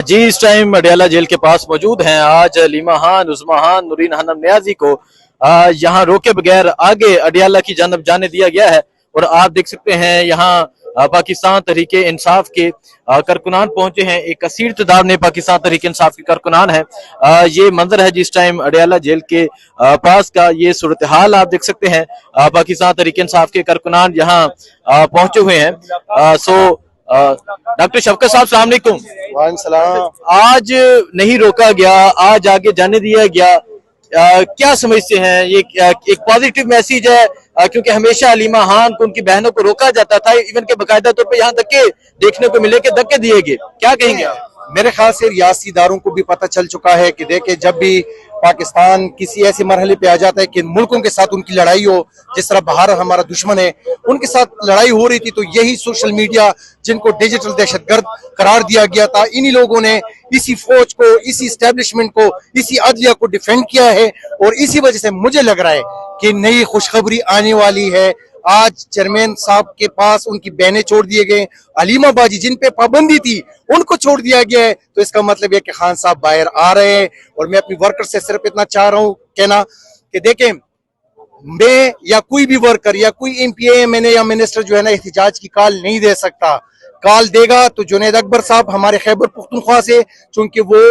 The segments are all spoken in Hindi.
जी इस टाइम अडयाला जेल के पास मौजूद हैं। आज लीमा खान, उस्मा खान, नूरीन हनम नियाजी को यहाँ रोके बगैर आगे अडयाला की जानब जाने दिया गया है। और आप देख सकते हैं यहाँ पाकिस्तान तहरीके इंसाफ के कारकुनान पहुंचे हैं। एक कसीर तादाद में पाकिस्तान तहरीके इंसाफ के कारकुनान है। ये मंजर है जिस टाइम अडयाला जेल के पास का, ये सूरत हाल आप देख सकते हैं। पाकिस्तान तहरीके इंसाफ के कारकुनान यहाँ पहुंचे हुए हैं। डॉक्टर शफकत साहब सलाम अलैकुम। वालेकुम सलाम। आज नहीं रोका गया, आज आगे जाने दिया गया, क्या समझते हैं? ये एक पॉजिटिव मैसेज है? क्योंकि हमेशा हलीमा खान को, उनकी बहनों को रोका जाता था, इवन के बाकायदा तौर पे यहाँ धक्के देखने को मिले कि धक्के दिए गए, क्या कहेंगे आप? मेरे ख्याल से रियासती इदारों को भी पता चल चुका है कि देखे जब भी पाकिस्तान किसी ऐसे मरहले पे आ जाता है कि मुल्कों के साथ उनकी लड़ाई हो, जिस तरह भारत हमारा दुश्मन है, उनके साथ लड़ाई हो रही थी, तो यही सोशल मीडिया जिनको डिजिटल दहशतगर्द करार दिया गया था, इन्हीं लोगों ने इसी फौज को, इसी एस्टेब्लिशमेंट को, इसी अदलिया को डिफेंड किया है। और इसी वजह से मुझे लग रहा है कि नई खुशखबरी आने वाली है। आज चेयरमैन साहब के पास उनकी बहनें छोड़ दिए गए, अलीमा बाजी जिन पे पाबंदी थी उनको छोड़ दिया गया है। तो इसका मतलब है कि खान साहब बाहर आ रहे हैं। और मैं अपनी वर्कर से सिर्फ इतना चाह रहा हूं कहना कि देखें, मैं या कोई भी वर्कर या कोई एमपीए एमएनए या मिनिस्टर जो है ना एहतिजाज की कॉल नहीं दे सकता। कॉल देगा तो जुनैद अकबर साहब हमारे खैबर पुख्तनख्वा से, चूंकि वो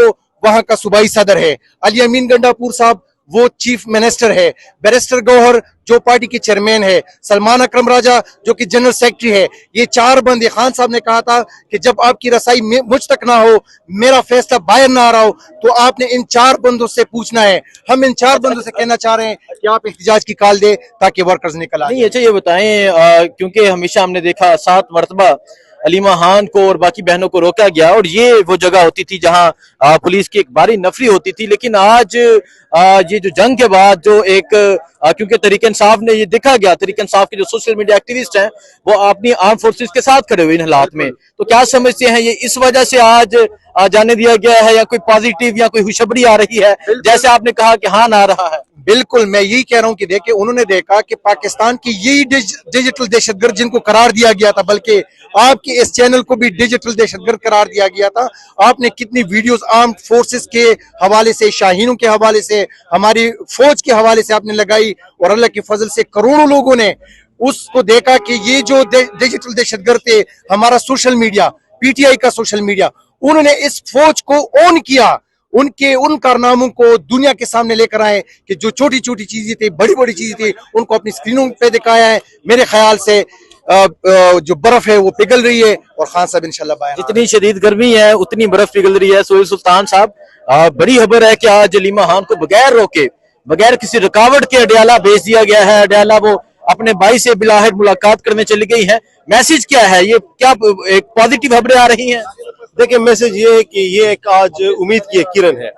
वहां का सूबाई सदर है, अली अमीन गंडापुर साहब वो चीफ मिनिस्टर है, बैरिस्टर गौहर जो पार्टी के चेयरमैन है, सलमान अकरम राजा जो कि जनरल सेक्रेटरी है, ये चार बंदे। खान साहब ने कहा था कि जब आपकी रसाई मुझ तक ना हो, मेरा फैसला बाहर ना आ रहा हो, तो आपने इन चार बंदों से पूछना है। हम इन चार बंदों से कहना चाह रहे हैं कि आप एहतिजाज की कॉल दे ताकि वर्कर्स निकल आए। नहीं, अच्छा ये बताएं, क्योंकि हमेशा हमने देखा 7 मरतबा अलीमा खान को और बाकी बहनों को रोका गया, और ये वो जगह होती थी जहां पुलिस की एक बारी नफरी होती थी। लेकिन आज ये जो जंग के बाद जो एक क्योंकि तहरीक इंसाफ ने ये देखा गया, तहरीक इंसाफ के जो सोशल मीडिया एक्टिविस्ट हैं वो अपनी आर्म फोर्सेस के साथ खड़े हुए इन हालात में, तो क्या समझते हैं ये इस वजह से आज जाने दिया गया है, या कोई पॉजिटिव या कोई खुशखबरी आ रही है, जैसे आपने कहा कि हाँ आ रहा है? बिल्कुल, मैं यही कह रहा हूं कि देखिए उन्होंने देखा कि पाकिस्तान की यही डिजिटल दहशतगर्द जिनको करार दिया गया था, बल्कि आपके इस चैनल को भी डिजिटल दहशतगर्द करार दिया गया था। आपने कितनी वीडियोस आर्म फोर्सेस के हवाले से, शाहीनों के हवाले से, हमारी फौज के हवाले से आपने लगाई, और अल्लाह की फजल से करोड़ों लोगों ने उसको देखा कि ये जो डिजिटल दहशतगर्द थे, हमारा सोशल मीडिया, पीटीआई का सोशल मीडिया, उन्होंने इस फौज को ऑन किया, उनके उन कारनामों को दुनिया के सामने लेकर आए कि जो छोटी छोटी चीजें थी, बड़ी बड़ी चीजें थी, उनको अपनी स्क्रीनों पे दिखाया है। मेरे ख्याल से जो बर्फ है वो पिघल रही है, और खान साहब इंशाल्लाह बाहर। जितनी शदीद गर्मी है उतनी बर्फ पिघल रही है। सोहेल सुल्तान साहब, बड़ी खबर है कि आज अलीमा खान को बगैर रोके, बगैर किसी रुकावट के अडयाला भेज दिया गया है। अडयाला वो अपने भाई से बिलाहिर मुलाकात करने चली गई है। मैसेज क्या है? ये क्या एक पॉजिटिव खबरें आ रही हैं? देखिए, मैसेज ये है कि ये एक आज उम्मीद की एक किरण है।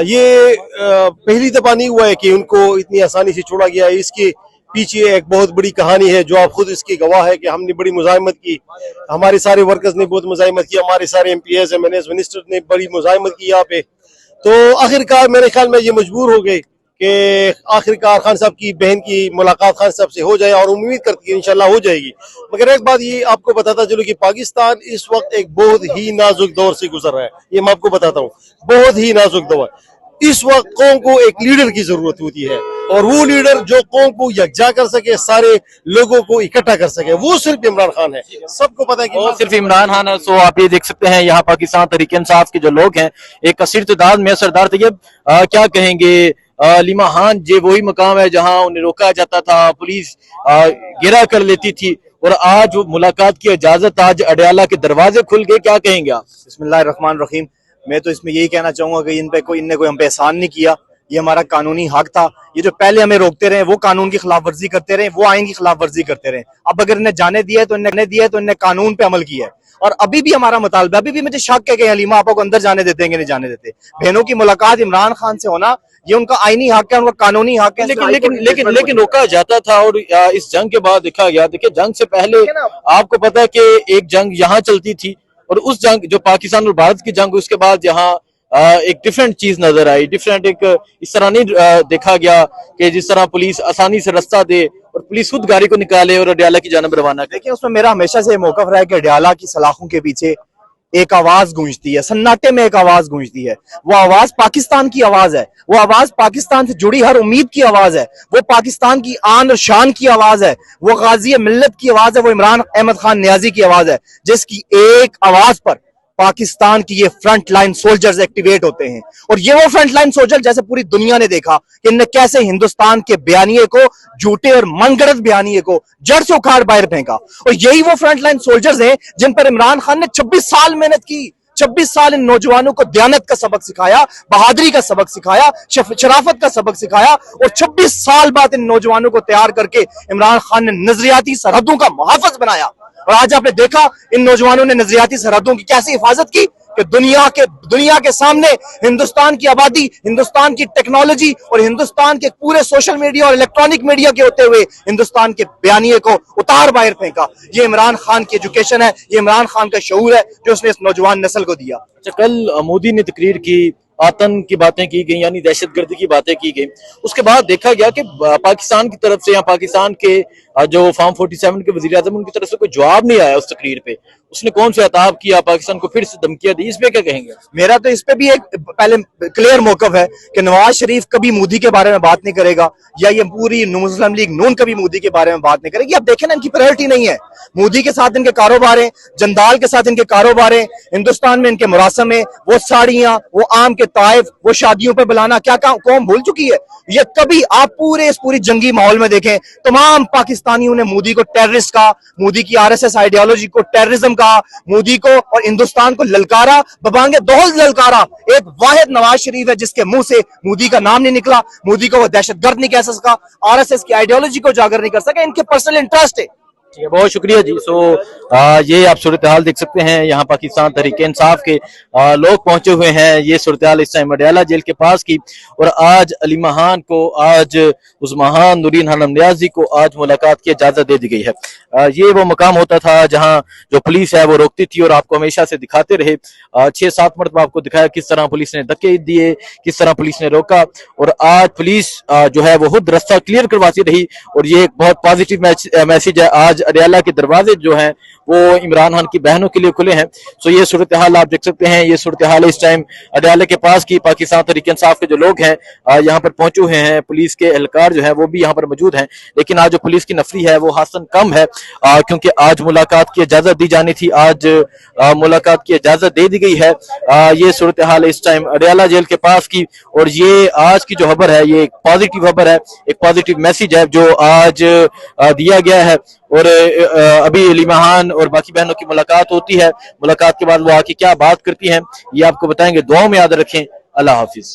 ये पहली दफा नहीं हुआ है कि उनको इतनी आसानी से छोड़ा गया है। इसके पीछे एक बहुत बड़ी कहानी है जो आप खुद इसकी गवाह है कि हमने बड़ी मुजाहिमत की, हमारे सारे वर्कर्स ने बहुत मुजाहिमत की, हमारे सारे एमपीएस एमएनएस मिनिस्टर ने बड़ी मुजाहिमत की यहाँ पे। तो आखिरकार मेरे ख्याल में ये मजबूर हो गए कि आखिरकार खान साहब की बहन की मुलाकात खान साहब से हो जाए, और उम्मीद करती है इंशाल्लाह हो जाएगी। मगर एक बात ये आपको बताता चलो कि पाकिस्तान इस वक्त एक बहुत ही नाजुक दौर से गुजर रहा है। ये मैं आपको बताता हूँ, बहुत ही नाजुक दौर। इस वक्त कौम को एक लीडर की जरूरत होती है, और वो लीडर जो कौम को यकजा कर सके, सारे लोगों को इकट्ठा कर सके, वो सिर्फ इमरान खान है। सबको पता है कि वो सिर्फ इमरान खान है। सो आप ये देख सकते हैं यहाँ पाकिस्तान तहरीक इंसाफ के जो लोग हैं, एक कसीर तादाद में। सरदार तैयब, क्या कहेंगे? अलीमा खान जे वही मकाम है जहां उन्हें रोका जाता था, पुलिस घेरा कर लेती थी, और आज वो मुलाकात की इजाजत, आज अडयाला के दरवाजे खुल गए, क्या कहेंगे आप? बिस्मिल्लाहिर्रहमानिर्रहीम। मैं तो इसमें यही कहना चाहूंगा कि इनने कोई हम पे एहसान नहीं किया, ये हमारा कानूनी हक था। ये जो पहले हमें रोकते रहे, वो कानून की खिलाफ वर्जी करते रहे, वो आइन की खिलाफ वर्जी करते रहे। अब अगर इन्हें जाने दिया है तो इन्हें कानून पे अमल किया है। और अभी भी हमारा मुतालबा, अभी भी मुझे शक है कि हलीमा आपा को अंदर जाने देते हैं कि नहीं जाने देते। बहनों की मुलाकात इमरान खान से होना ये उनका आईनी हक है, उनका कानूनी हक है। लेकिन रोका जाता था, और इस जंग के बाद देखा गया। देखिए, जंग से पहले आपको पता है कि एक जंग यहाँ चलती थी, और उस जंग जो पाकिस्तान और भारत की जंग, उसके बाद यहाँ एक डिफरेंट चीज नजर आई। डिफरेंट एक इस तरह नहीं देखा गया कि जिस तरह पुलिस आसानी से रास्ता दे और पुलिस खुद गाड़ी को निकाले और अडयाला की जानब रवाना। देखिए, उसमें मेरा हमेशा से मौकफ रहा है कि अडयाला की सलाखों के पीछे एक आवाज गूंजती है, सन्नाटे में एक आवाज गूंजती है। वो आवाज पाकिस्तान की आवाज है, वो आवाज पाकिस्तान से जुड़ी हर उम्मीद की आवाज है, वो पाकिस्तान की आन और शान की आवाज है, वो गाजी मिल्लत की आवाज है, वो इमरान अहमद खान नियाजी की आवाज है, जिसकी एक आवाज पर पाकिस्तान की ये फ्रंट लाइन सोल्जर्स एक्टिवेट होते हैं। और ये वो फ्रंट लाइन सोल्जर, जैसे पूरी दुनिया ने देखा कि इनने कैसे हिंदुस्तान के बयानिए को, झूठे और मनगढ़ंत बयानिए को जड़ से उखाड़ बाहर फेंका। और यही वो फ्रंट लाइन सोल्जर्स हैं जिन पर इमरान खान ने 26 साल मेहनत की। 26 साल इन नौजवानों को दयानत का सबक सिखाया, बहादुरी का सबक सिखाया, शराफत का सबक सिखाया। और 26 साल बाद इन नौजवानों को तैयार करके इमरान खान ने नजरियाती सरहदों का मुहाफिज बनाया। और आज आपने देखा इन नौजवानों ने नजरियाती सरहदों की कैसे हिफाजत की कि दुनिया के सामने हिंदुस्तान की आबादी, हिंदुस्तान की टेक्नोलॉजी और हिंदुस्तान के पूरे सोशल मीडिया और इलेक्ट्रॉनिक मीडिया के होते हुए हिंदुस्तान के बयानिए को उतार बाहर फेंका। ये इमरान खान की एजुकेशन है, ये इमरान खान का शऊर है जो उसने इस नौजवान नस्ल को दिया। अच्छा, कल मोदी ने तकरीर की, आतंक की बातें की गई, यानी दहशतगर्दी की बातें की गई। उसके बाद देखा गया कि पाकिस्तान की तरफ से या पाकिस्तान के जो फॉर्म 47 के वजीर आजम, उनकी तरफ से कोई जवाब नहीं आया उस तकरीर पे। उसने कौन से अताब किया, पाकिस्तान को फिर से धमकियां दी, इस पे क्या कहेंगे? मेरा तो इस पे भी एक पहले क्लियर मौकफ है कि नवाज शरीफ कभी मोदी के बारे में बात नहीं करेगा, या ये पूरी मुस्लिम लीग नून कभी मोदी के बारे में बात नहीं करेगी। अब देखें ना, इनकी प्रायोरिटी नहीं है। मोदी के साथ इनके कारोबार है, जंदाल के साथ इनके कारोबार है, हिंदुस्तान में इनके मुरासम है, वो साड़ियां, वो आम के ताइफ, वो शादियों पे बुलाना, क्या कौम भूल चुकी है। ये कभी आप इस पूरी जंगी माहौल में देखें, तमाम पाकिस्तानियों ने मोदी को टेररिस्ट कहा, मोदी की आरएसएस आइडियोलॉजी को टेररिज्म कहा, मोदी को और हिंदुस्तान को ललकारा, बबांगे दोहल ललकारा। एक वाहिद नवाज शरीफ है जिसके मुंह से मोदी का नाम नहीं निकला, मोदी को वो दहशतगर्द नहीं कह सका, आरएसएस की आइडियोलॉजी को उजागर नहीं कर सका। इनके पर्सनल इंटरेस्ट है। ठीक है, बहुत शुक्रिया जी। ये आप सूरत हाल देख सकते हैं, यहाँ पाकिस्तान तहरीक इंसाफ के लोग पहुंचे हुए हैं। ये सूरत हाल इस टाइम अडयाला जेल के पास की। और आज अली महान को, आज उस्मान नूरीन हनम नियाजी को आज मुलाकात की इजाजत दे दी गई है। ये वो मकाम होता था जहाँ जो पुलिस है वो रोकती थी और आपको हमेशा से दिखाते रहे। 6-7 मरतबा आपको दिखाया किस तरह पुलिस ने धक्के दिए, किस तरह पुलिस ने रोका। और आज पुलिस जो है वो खुद रास्ता क्लियर करवाती रही। और ये एक बहुत पॉजिटिव मैसेज है। आज अडयाला के दरवाजे जो हैं वो इमरान खान की बहनों के लिए खुले हैं। सो ये सूरत हाल आप देख सकते हैं। ये सूरत हाल इस टाइम अडयाला के पास की पाकिस्तान तहरीक इंसाफ के जो लोग हैं यहाँ पर पहुंचे हुए हैं। पुलिस के एहलकार जो है वो भी यहाँ पर मौजूद हैं। लेकिन आज जो पुलिस की नफरी है वो हासन कम है, क्योंकि आज मुलाकात की इजाजत दी जानी थी। आज मुलाकात की इजाजत दे दी गई है। ये सूरत हाल इस टाइम अडयाला जेल के पास की। और ये आज की जो खबर है ये एक पॉजिटिव खबर है, एक पॉजिटिव मैसेज है जो आज दिया गया है। और अभी अली महान और बाकी बहनों की मुलाकात होती है। मुलाकात के बाद वो आके क्या बात करती हैं ये आपको बताएंगे। दुआओं में याद रखें। अल्लाह हाफिज।